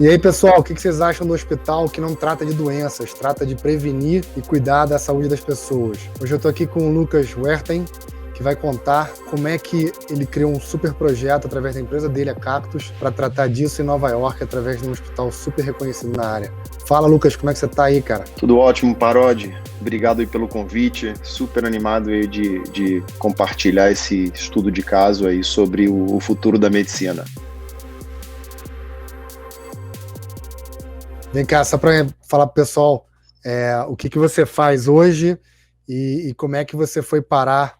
E aí, pessoal, o que vocês acham do hospital que não trata de doenças, trata de prevenir e cuidar da saúde das pessoas? Hoje eu estou aqui com o Lucas Werthen, que vai contar como é que ele criou um super projeto através da empresa dele, a Cactus, para tratar disso em Nova York, através de um hospital super reconhecido na área. Fala, Lucas, como é que você está aí, cara? Tudo ótimo, Parodi. Obrigado aí pelo convite. Super animado aí de compartilhar esse estudo de caso aí sobre o futuro da medicina. Vem cá, só para falar para o pessoal o que você faz hoje e como é que você foi parar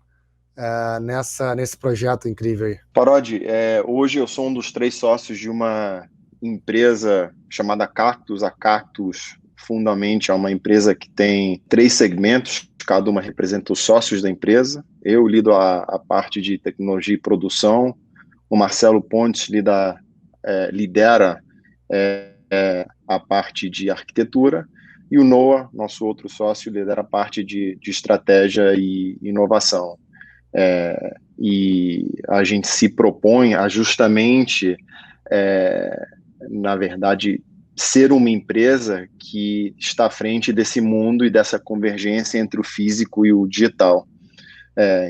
nesse projeto incrível aí. Parodi, hoje eu sou um dos 3 sócios de uma empresa chamada Cactus. A Cactus, fundamentalmente, é uma empresa que tem 3 segmentos, cada uma representa os sócios da empresa. Eu lido a parte de tecnologia e produção, o Marcelo Pontes lidera a parte de arquitetura, e o Noah, nosso outro sócio, lidera a parte de estratégia e inovação. E a gente se propõe a justamente, na verdade, ser uma empresa que está à frente desse mundo e dessa convergência entre o físico e o digital.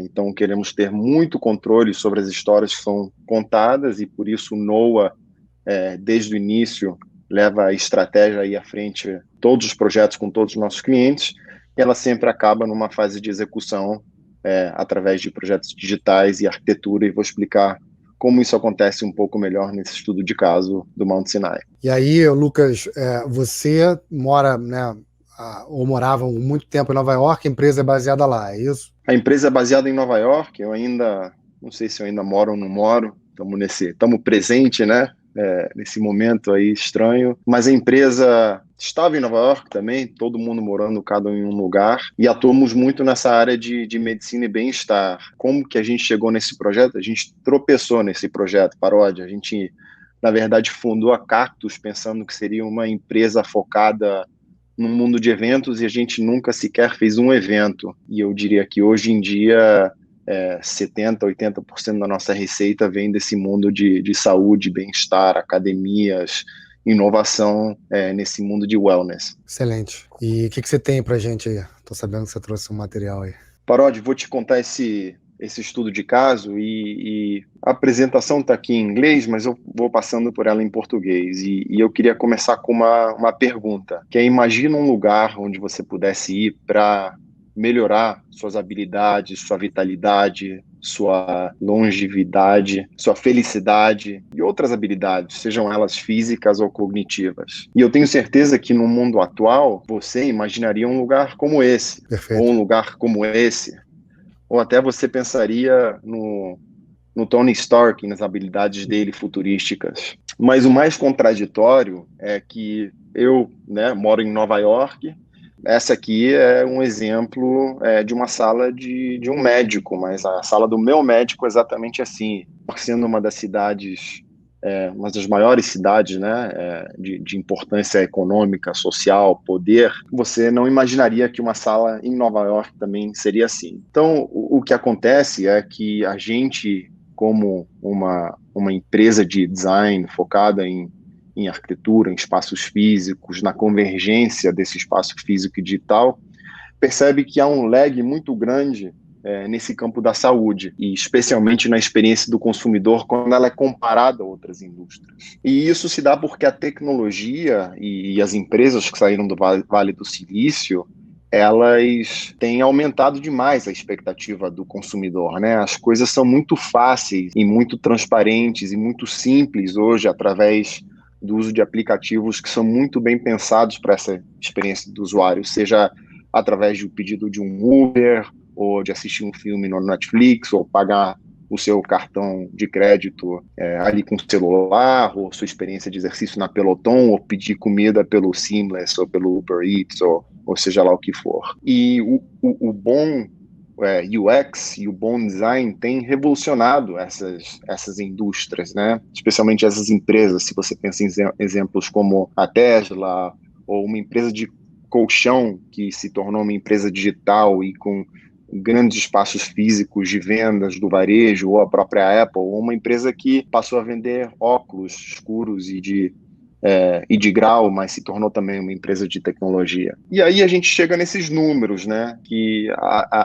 Então, queremos ter muito controle sobre as histórias que são contadas, e por isso o Noah, desde o início, leva a estratégia aí à frente, todos os projetos com todos os nossos clientes, e ela sempre acaba numa fase de execução através de projetos digitais e arquitetura, e vou explicar como isso acontece um pouco melhor nesse estudo de caso do Mount Sinai. E aí, Lucas, você mora, né, ou morava muito tempo em Nova York, a empresa é baseada lá, é isso? A empresa é baseada em Nova York, eu ainda, não sei se eu ainda moro ou não moro, estamos presente, né? Nesse momento aí estranho, mas a empresa estava em Nova York também, todo mundo morando cada um em um lugar, e atuamos muito nessa área de medicina e bem-estar. Como que a gente chegou nesse projeto? A gente tropeçou nesse projeto, Paródia. A gente, na verdade, fundou a Cactus pensando que seria uma empresa focada no mundo de eventos, e a gente nunca sequer fez um evento. E eu diria que hoje em dia 70%, 80% da nossa receita vem desse mundo de saúde, bem-estar, academias, inovação nesse mundo de wellness. Excelente. E o que você tem pra gente aí? Tô sabendo que você trouxe um material aí. Parodi, vou te contar esse estudo de caso, e a apresentação está aqui em inglês, mas eu vou passando por ela em português. E eu queria começar com uma pergunta, que imagina um lugar onde você pudesse ir para melhorar suas habilidades, sua vitalidade, sua longevidade, sua felicidade e outras habilidades, sejam elas físicas ou cognitivas. E eu tenho certeza que no mundo atual, você imaginaria um lugar como esse, Perfeito. ou um lugar como esse, ou até você pensaria no Tony Stark, nas habilidades dele futurísticas. Mas o mais contraditório é que eu, moro em Nova York. Essa aqui é um exemplo de uma sala de um médico, mas a sala do meu médico é exatamente assim, sendo uma das cidades, uma das maiores cidades, de importância econômica, social, poder. Você não imaginaria que uma sala em Nova York também seria assim. Então, o que acontece é que a gente, como uma empresa de design focada em arquitetura, em espaços físicos, na convergência desse espaço físico e digital, percebe que há um lag muito grande nesse campo da saúde, e especialmente na experiência do consumidor quando ela é comparada a outras indústrias. E isso se dá porque a tecnologia e as empresas que saíram do Vale do Silício, elas têm aumentado demais a expectativa do consumidor, né? As coisas são muito fáceis e muito transparentes e muito simples hoje, através do uso de aplicativos que são muito bem pensados para essa experiência do usuário, seja através do pedido de um Uber, ou de assistir um filme no Netflix, ou pagar o seu cartão de crédito ali com o celular, ou sua experiência de exercício na Peloton, ou pedir comida pelo Seamless, ou pelo Uber Eats, ou seja lá o que for. E o bom UX e o bom design tem revolucionado essas indústrias, né? Especialmente essas empresas. Se você pensa em exemplos como a Tesla, ou uma empresa de colchão que se tornou uma empresa digital e com grandes espaços físicos de vendas do varejo, ou a própria Apple, ou uma empresa que passou a vender óculos escuros e de e de grau, mas se tornou também uma empresa de tecnologia. E aí a gente chega nesses números, né, que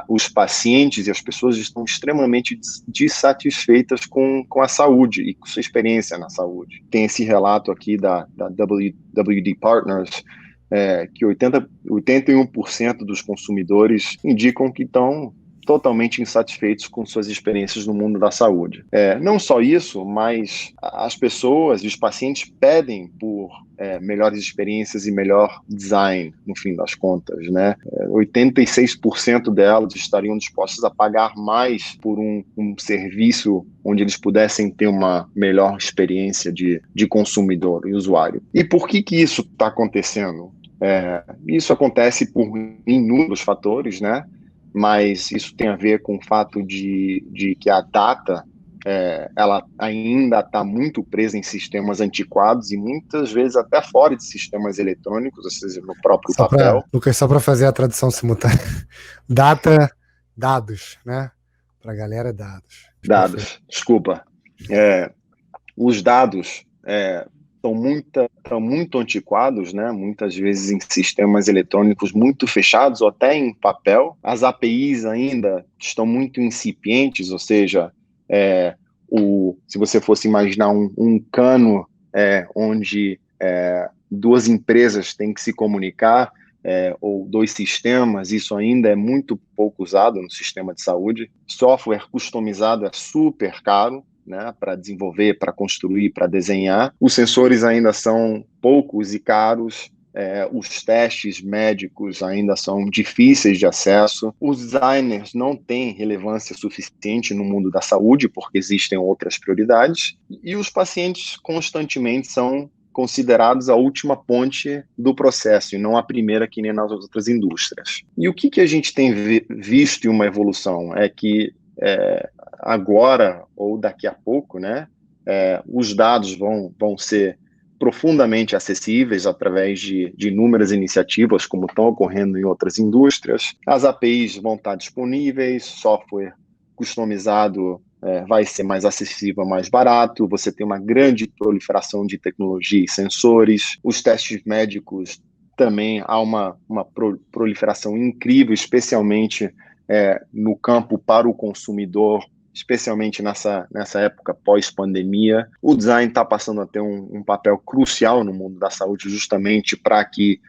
os pacientes e as pessoas estão extremamente dissatisfeitas com a saúde e com sua experiência na saúde. Tem esse relato aqui da WD Partners, que 81% dos consumidores indicam que estão totalmente insatisfeitos com suas experiências no mundo da saúde. Não só isso, mas as pessoas e os pacientes pedem por melhores experiências e melhor design, no fim das contas, né? 86% delas estariam dispostas a pagar mais por um serviço onde eles pudessem ter uma melhor experiência de consumidor e usuário. E por que isso está acontecendo? Isso acontece por inúmeros fatores, né? Mas isso tem a ver com o fato de que a data ela ainda está muito presa em sistemas antiquados e muitas vezes até fora de sistemas eletrônicos, ou seja, no próprio papel. Lucas, só para fazer a tradução simultânea. Data, dados, né? Para a galera, dados. Dados, desculpa. Os dados estão muito antiquados, né? Muitas vezes em sistemas eletrônicos muito fechados ou até em papel. As APIs ainda estão muito incipientes, ou seja, se você fosse imaginar um cano onde duas empresas têm que se comunicar, ou dois sistemas, isso ainda é muito pouco usado no sistema de saúde. Software customizado é super caro, né, para desenvolver, para construir, para desenhar. Os sensores ainda são poucos e caros, os testes médicos ainda são difíceis de acesso, os designers não têm relevância suficiente no mundo da saúde, porque existem outras prioridades, e os pacientes constantemente são considerados a última ponte do processo, e não a primeira, que nem nas outras indústrias. E o que a gente tem visto em uma evolução é que agora ou daqui a pouco, né, os dados vão ser profundamente acessíveis através de inúmeras iniciativas, como estão ocorrendo em outras indústrias. As APIs vão estar disponíveis, software customizado vai ser mais acessível, mais barato, você tem uma grande proliferação de tecnologia e sensores, os testes médicos também há uma proliferação incrível, especialmente no campo para o consumidor, especialmente nessa época pós-pandemia. O design está passando a ter um papel crucial no mundo da saúde, justamente para que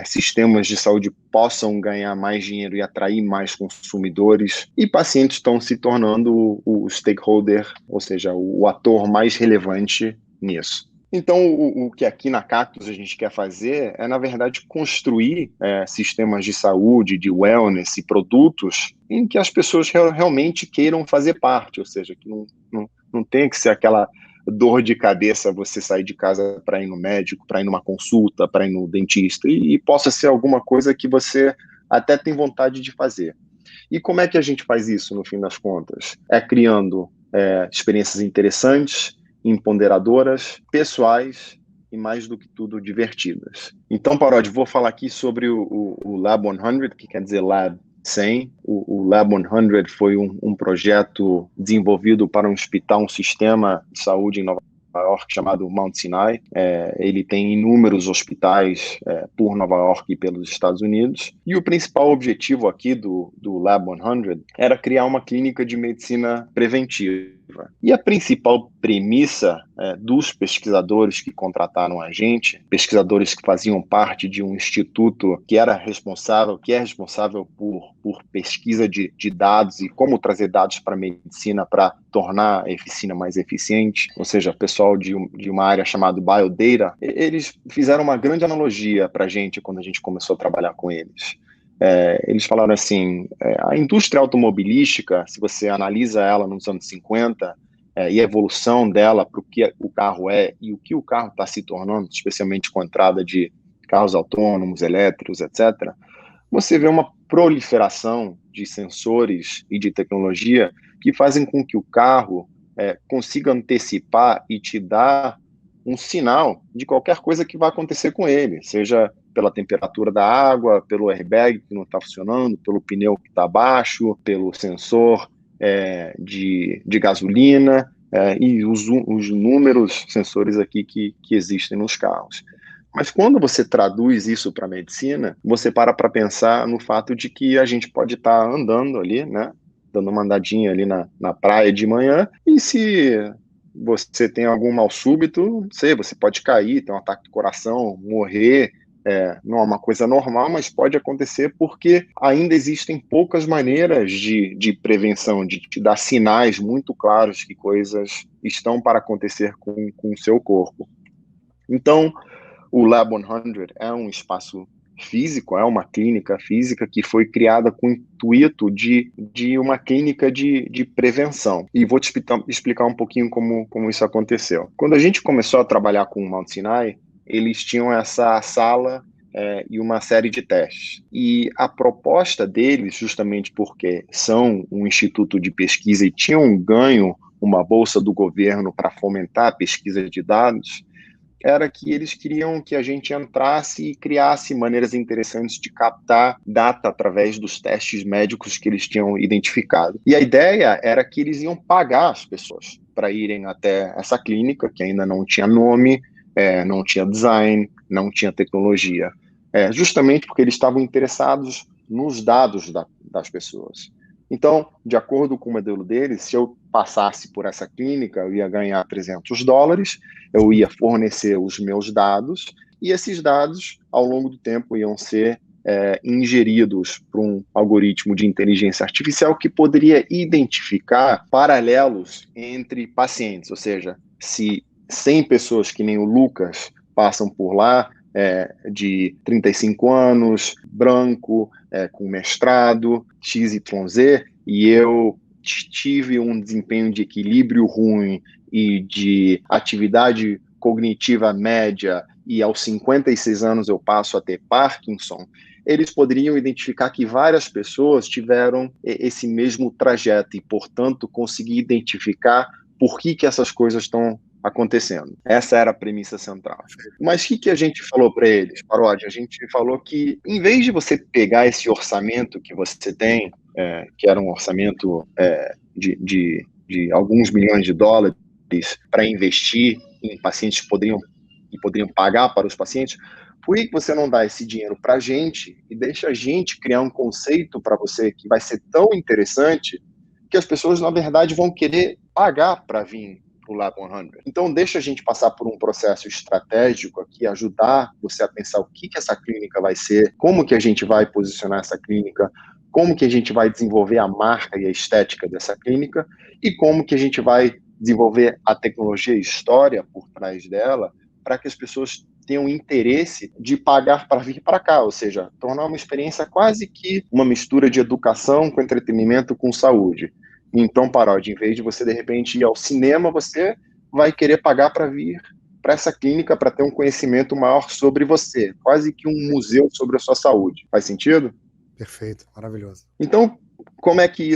sistemas de saúde possam ganhar mais dinheiro e atrair mais consumidores, e pacientes estão se tornando o stakeholder, ou seja, o ator mais relevante nisso. Então, o que aqui na Cactus a gente quer fazer é, na verdade, construir sistemas de saúde, de wellness e produtos em que as pessoas realmente queiram fazer parte, ou seja, que não tem que ser aquela dor de cabeça você sair de casa para ir no médico, para ir numa consulta, para ir no dentista, e possa ser alguma coisa que você até tem vontade de fazer. E como é que a gente faz isso, no fim das contas? criando experiências interessantes, empoderadoras, pessoais e, mais do que tudo, divertidas. Então, Parodi, vou falar aqui sobre o Lab 100, que quer dizer Lab 100. O Lab 100 foi um projeto desenvolvido para um hospital, um sistema de saúde em Nova York chamado Mount Sinai. Ele tem inúmeros hospitais por Nova York e pelos Estados Unidos. E o principal objetivo aqui do Lab 100 era criar uma clínica de medicina preventiva. E a principal premissa dos pesquisadores que contrataram a gente, pesquisadores que faziam parte de um instituto que é responsável por pesquisa de dados e como trazer dados para a medicina para tornar a medicina mais eficiente, ou seja, pessoal de uma área chamada Biodata, eles fizeram uma grande analogia para a gente quando a gente começou a trabalhar com eles. Eles falaram assim, a indústria automobilística, se você analisa ela nos anos 50, e a evolução dela para o que o carro é e o que o carro está se tornando, especialmente com a entrada de carros autônomos, elétricos, etc., você vê uma proliferação de sensores e de tecnologia que fazem com que o carro consiga antecipar e te dar um sinal de qualquer coisa que vai acontecer com ele, seja pela temperatura da água, pelo airbag que não está funcionando, pelo pneu que está baixo, pelo sensor de gasolina, e os números sensores aqui que existem nos carros. Mas quando você traduz isso para a medicina, você para pensar no fato de que a gente pode estar andando ali, né, dando uma andadinha ali na praia de manhã, e se você tem algum mal súbito, não sei, você pode cair, ter um ataque do coração, morrer. Não é uma coisa normal, mas pode acontecer porque ainda existem poucas maneiras de prevenção, de te dar sinais muito claros que coisas estão para acontecer com o seu corpo. Então, o Lab 100 é um espaço físico, é uma clínica física que foi criada com o intuito de uma clínica de prevenção. E vou te explicar um pouquinho como isso aconteceu. Quando a gente começou a trabalhar com o Mount Sinai, eles tinham essa sala e uma série de testes. E a proposta deles, justamente porque são um instituto de pesquisa e tinham ganho uma bolsa do governo para fomentar a pesquisa de dados, era que eles queriam que a gente entrasse e criasse maneiras interessantes de captar data através dos testes médicos que eles tinham identificado. E a ideia era que eles iam pagar as pessoas para irem até essa clínica, que ainda não tinha nome, não tinha design, não tinha tecnologia, justamente porque eles estavam interessados nos dados das pessoas. Então, de acordo com o modelo deles, se eu passasse por essa clínica, eu ia ganhar $300, eu ia fornecer os meus dados, e esses dados, ao longo do tempo, iam ser ingeridos por um algoritmo de inteligência artificial que poderia identificar paralelos entre pacientes, ou seja, se 100 pessoas que nem o Lucas passam por lá, de 35 anos, branco, com mestrado, XYZ, e eu tive um desempenho de equilíbrio ruim e de atividade cognitiva média, e aos 56 anos eu passo a ter Parkinson, eles poderiam identificar que várias pessoas tiveram esse mesmo trajeto e, portanto, conseguir identificar por que essas coisas estão acontecendo. Essa era a premissa central. Mas o que a gente falou para eles, Parodi? A gente falou que, em vez de você pegar esse orçamento que você tem, que era um orçamento de alguns milhões de dólares para investir em pacientes que poderiam pagar para os pacientes, por que você não dá esse dinheiro para a gente e deixa a gente criar um conceito para você que vai ser tão interessante que as pessoas, na verdade, vão querer pagar para vir o Lab 100. Então, deixa a gente passar por um processo estratégico aqui, ajudar você a pensar o que essa clínica vai ser, como que a gente vai posicionar essa clínica, como que a gente vai desenvolver a marca e a estética dessa clínica e como que a gente vai desenvolver a tecnologia e história por trás dela para que as pessoas tenham interesse de pagar para vir para cá, ou seja, tornar uma experiência quase que uma mistura de educação com entretenimento com saúde. Então, Parodi, em vez de você, de repente, ir ao cinema, você vai querer pagar para vir para essa clínica para ter um conhecimento maior sobre você, quase que um museu sobre a sua saúde. Faz sentido? Perfeito, maravilhoso. Então, como é que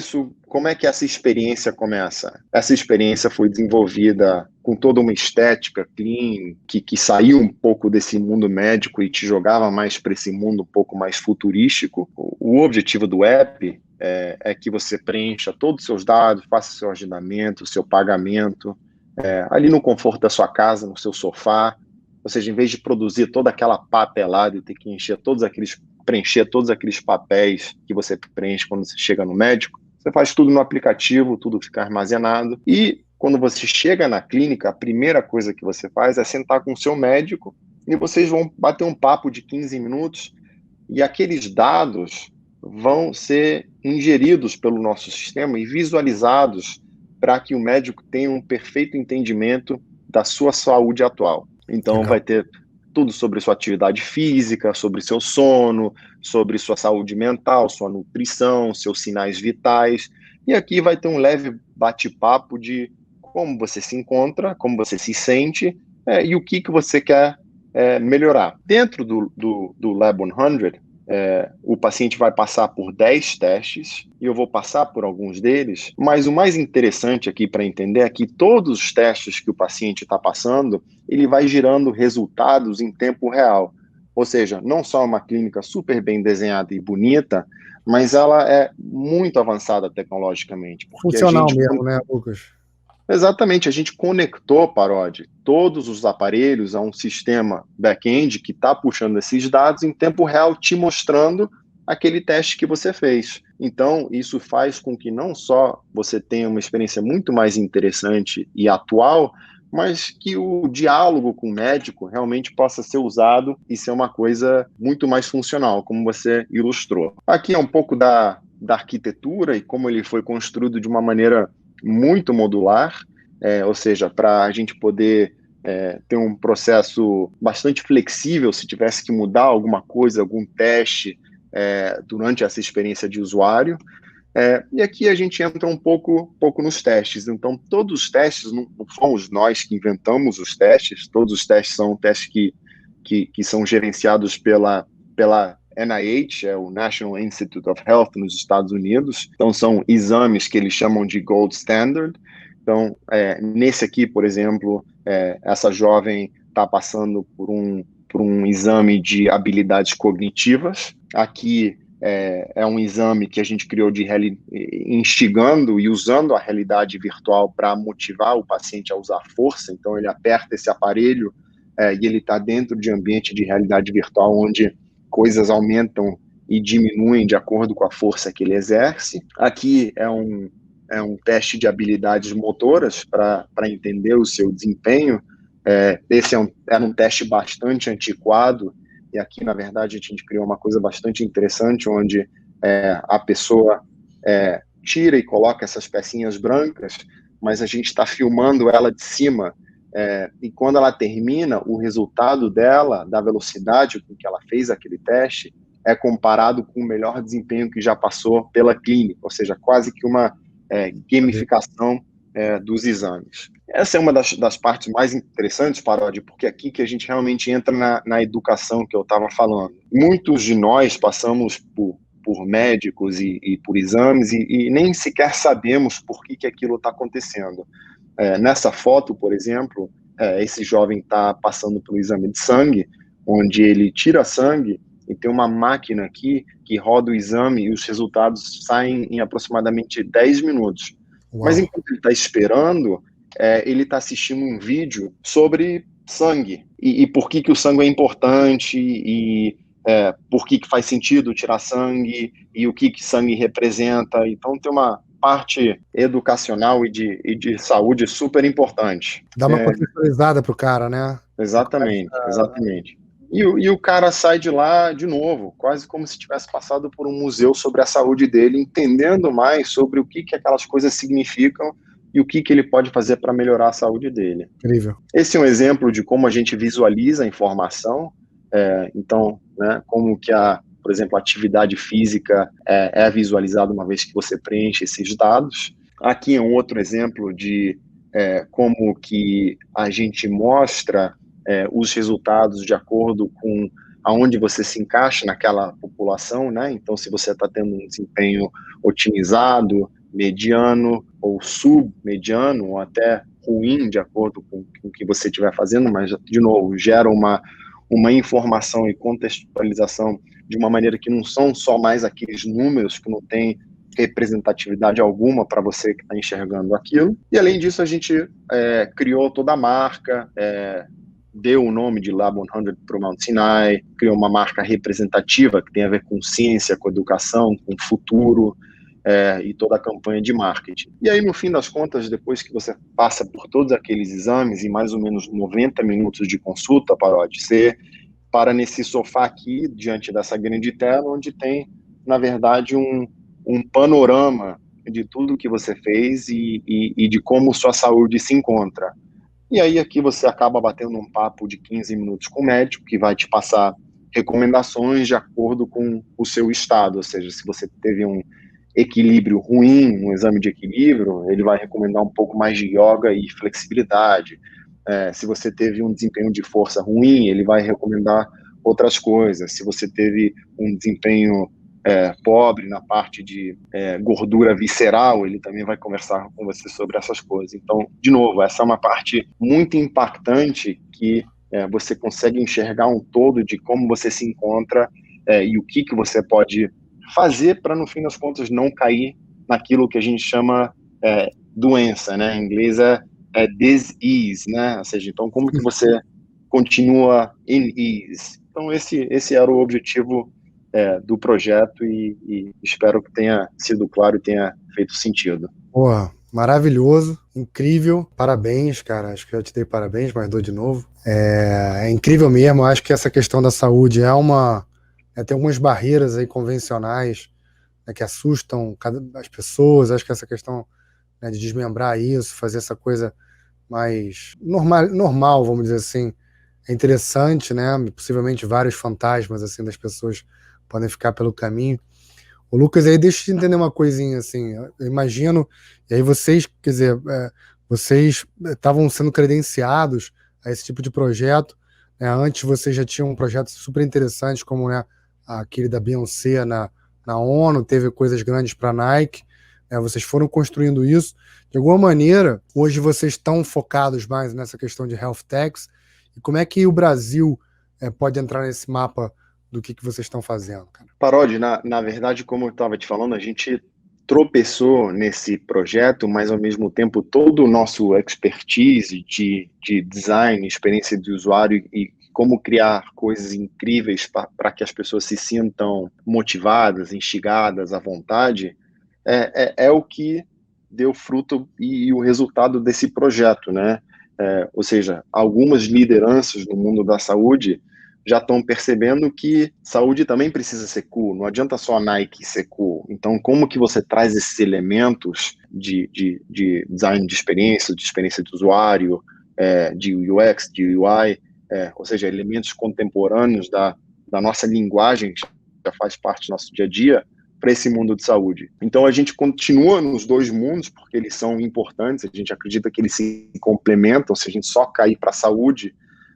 essa experiência começa? Essa experiência foi desenvolvida com toda uma estética clean, que saiu um pouco desse mundo médico e te jogava mais para esse mundo um pouco mais futurístico. O objetivo do app é que você preencha todos os seus dados, faça seu agendamento, seu pagamento, ali no conforto da sua casa, no seu sofá. Ou seja, em vez de produzir toda aquela papelada e ter que preencher todos aqueles papéis que você preenche quando você chega no médico, você faz tudo no aplicativo, tudo fica armazenado. E quando você chega na clínica, a primeira coisa que você faz é sentar com o seu médico e vocês vão bater um papo de 15 minutos e aqueles dados vão ser ingeridos pelo nosso sistema e visualizados para que o médico tenha um perfeito entendimento da sua saúde atual. Então, legal. Vai ter tudo sobre sua atividade física, sobre seu sono, sobre sua saúde mental, sua nutrição, seus sinais vitais. E aqui vai ter um leve bate-papo de como você se encontra, como você se sente e o que você quer melhorar. Dentro do Lab 100, o paciente vai passar por 10 testes, e eu vou passar por alguns deles, mas o mais interessante aqui para entender é que todos os testes que o paciente está passando, ele vai gerando resultados em tempo real. Ou seja, não só uma clínica super bem desenhada e bonita, mas ela é muito avançada tecnologicamente. Funcional mesmo, né, Lucas? Exatamente, a gente conectou, Parodi, todos os aparelhos a um sistema back-end que está puxando esses dados em tempo real, te mostrando aquele teste que você fez. Então, isso faz com que não só você tenha uma experiência muito mais interessante e atual, mas que o diálogo com o médico realmente possa ser usado e ser uma coisa muito mais funcional, como você ilustrou. Aqui é um pouco da arquitetura e como ele foi construído de uma maneira muito modular, ou seja, para a gente poder ter um processo bastante flexível se tivesse que mudar alguma coisa, algum teste durante essa experiência de usuário. E aqui a gente entra um pouco nos testes. Então, todos os testes, não fomos nós que inventamos os testes, todos os testes são testes que são gerenciados pela NIH, o National Institute of Health nos Estados Unidos. Então, são exames que eles chamam de gold standard. Então, nesse aqui, por exemplo, essa jovem está passando por um exame de habilidades cognitivas. Aqui é um exame que a gente criou instigando e usando a realidade virtual para motivar o paciente a usar força. Então, ele aperta esse aparelho e ele está dentro de ambiente de realidade virtual onde coisas aumentam e diminuem de acordo com a força que ele exerce. Aqui é um teste de habilidades motoras para entender o seu desempenho. Esse era um teste bastante antiquado, e aqui, na verdade, a gente criou uma coisa bastante interessante, onde a pessoa tira e coloca essas pecinhas brancas, mas a gente está filmando ela de cima, e quando ela termina, o resultado dela, da velocidade com que ela fez aquele teste, é comparado com o melhor desempenho que já passou pela clínica, ou seja, quase que uma gamificação dos exames. Essa é uma das partes mais interessantes, Parodi, porque é aqui que a gente realmente entra na educação que eu estava falando. Muitos de nós passamos por médicos e por exames e nem sequer sabemos por que aquilo está acontecendo. Nessa foto, por exemplo, esse jovem está passando pelo exame de sangue, onde ele tira sangue e tem uma máquina aqui que roda o exame e os resultados saem em aproximadamente 10 minutos. Uau. Mas enquanto ele está esperando, ele está assistindo um vídeo sobre sangue e por que o sangue é importante e por que faz sentido tirar sangue e o que sangue representa. Então tem uma parte educacional e de saúde super importante. Dá uma contextualizada para o cara, né? Exatamente. E o cara sai de lá de novo, quase como se tivesse passado por um museu sobre a saúde dele, entendendo mais sobre o que aquelas coisas significam e o que ele pode fazer para melhorar a saúde dele. Incrível. Esse é um exemplo de como a gente visualiza a informação. Então, né, como que por exemplo, a atividade física é visualizada uma vez que você preenche esses dados. Aqui é um outro exemplo de como que a gente mostra os resultados de acordo com aonde você se encaixa naquela população, né? Então, se você está tendo um desempenho otimizado, mediano ou submediano, ou até ruim, de acordo com o que você estiver fazendo, mas, de novo, gera uma informação e contextualização de uma maneira que não são só mais aqueles números que não tem representatividade alguma para você que está enxergando aquilo. E, além disso, a gente criou toda a marca, deu o nome de Lab 100 para o Mount Sinai, criou uma marca representativa que tem a ver com ciência, com educação, com futuro, e toda a campanha de marketing. E aí, no fim das contas, depois que você passa por todos aqueles exames, em mais ou menos 90 minutos de consulta, Parodi, você para nesse sofá aqui, diante dessa grande tela, onde tem, na verdade, um panorama de tudo que você fez e de como sua saúde se encontra. E aí aqui você acaba batendo um papo de 15 minutos com o médico, que vai te passar recomendações de acordo com o seu estado, ou seja, se você teve um equilíbrio ruim, um exame de equilíbrio, ele vai recomendar um pouco mais de yoga e flexibilidade. Se você teve um desempenho de força ruim, ele vai recomendar outras coisas. Se você teve um desempenho pobre na parte de gordura visceral, ele também vai conversar com você sobre essas coisas. Então, de novo, essa é uma parte muito impactante que você consegue enxergar um todo de como você se encontra e o que você pode fazer para, no fim das contas, não cair naquilo que a gente chama doença, né? Em inglês dis-ease, né? Ou seja, então como que você continua in ease? Então esse era o objetivo do projeto e espero que tenha sido claro e tenha feito sentido. Porra, maravilhoso, incrível, parabéns, cara, acho que eu te dei parabéns, mas dou de novo. É incrível mesmo, acho que essa questão da saúde tem algumas barreiras aí convencionais, né, que assustam as pessoas, acho que essa questão, né, de desmembrar isso, fazer essa coisa mais normal, vamos dizer assim, é interessante, né, possivelmente vários fantasmas, assim, das pessoas podem ficar pelo caminho. O Lucas, aí deixa eu entender uma coisinha assim. Eu imagino, e aí vocês, quer dizer, vocês estavam sendo credenciados a esse tipo de projeto, né? Antes vocês já tinham projetos super interessantes, como, né, aquele da Beyoncé na ONU, teve coisas grandes para a Nike, né? Vocês foram construindo isso. De alguma maneira, hoje vocês estão focados mais nessa questão de health techs. E como é que o Brasil pode entrar nesse mapa do que vocês estão fazendo, cara? Parodi, na verdade, como eu estava te falando, a gente tropeçou nesse projeto, mas ao mesmo tempo todo o nosso expertise de design, experiência de usuário e como criar coisas incríveis para que as pessoas se sintam motivadas, instigadas, à vontade, é o que deu fruto e o resultado desse projeto, né? Ou seja, algumas lideranças do mundo da saúde já estão percebendo que saúde também precisa ser cool, não adianta só a Nike ser cool. Então, como que você traz esses elementos de design de experiência de usuário, de UX, de UI, ou seja, elementos contemporâneos da nossa linguagem, que já faz parte do nosso dia a dia, para esse mundo de saúde. Então, a gente continua nos dois mundos, porque eles são importantes, a gente acredita que eles se complementam. Se a gente só cair para a saúde,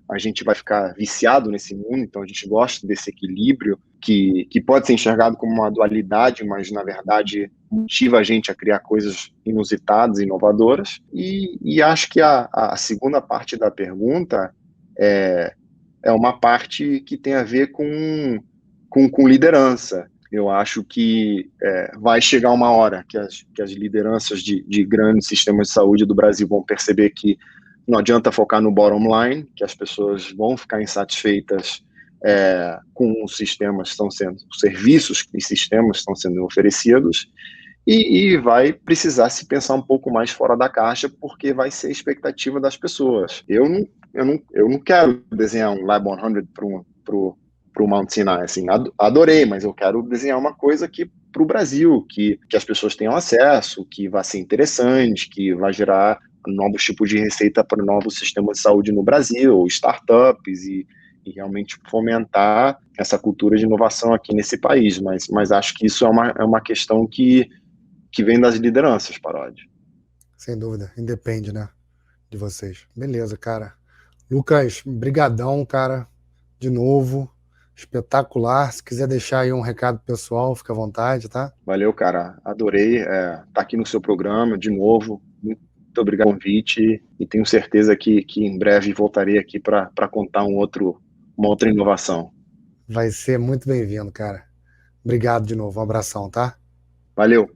a gente vai ficar viciado nesse mundo. Então a gente gosta desse equilíbrio que pode ser enxergado como uma dualidade, mas na verdade motiva a gente a criar coisas inusitadas, inovadoras. E acho que a segunda parte da pergunta é uma parte que tem a ver com liderança. Eu acho que vai chegar uma hora que as lideranças de grandes sistemas de saúde do Brasil vão perceber que não adianta focar no bottom line, que as pessoas vão ficar insatisfeitas com os sistemas que estão sendo, os serviços e sistemas que estão sendo oferecidos, e vai precisar se pensar um pouco mais fora da caixa, porque vai ser a expectativa das pessoas. Eu não quero desenhar um Lab 100 para o Mount Sinai, assim, adorei, mas eu quero desenhar uma coisa que para o Brasil, que as pessoas tenham acesso, que vai ser interessante, que vai gerar novos tipos de receita para novos sistemas de saúde no Brasil, startups e realmente fomentar essa cultura de inovação aqui nesse país. Mas acho que isso é uma questão que vem das lideranças, Parodi. Sem dúvida, independe, né, de vocês. Beleza, cara. Lucas, brigadão, cara, de novo, espetacular. Se quiser deixar aí um recado pessoal, fica à vontade, tá? Valeu, cara, adorei estar aqui no seu programa de novo. Muito obrigado pelo convite e tenho certeza que em breve voltarei aqui para contar uma outra inovação. Vai ser muito bem-vindo, cara. Obrigado de novo, um abração, tá? Valeu.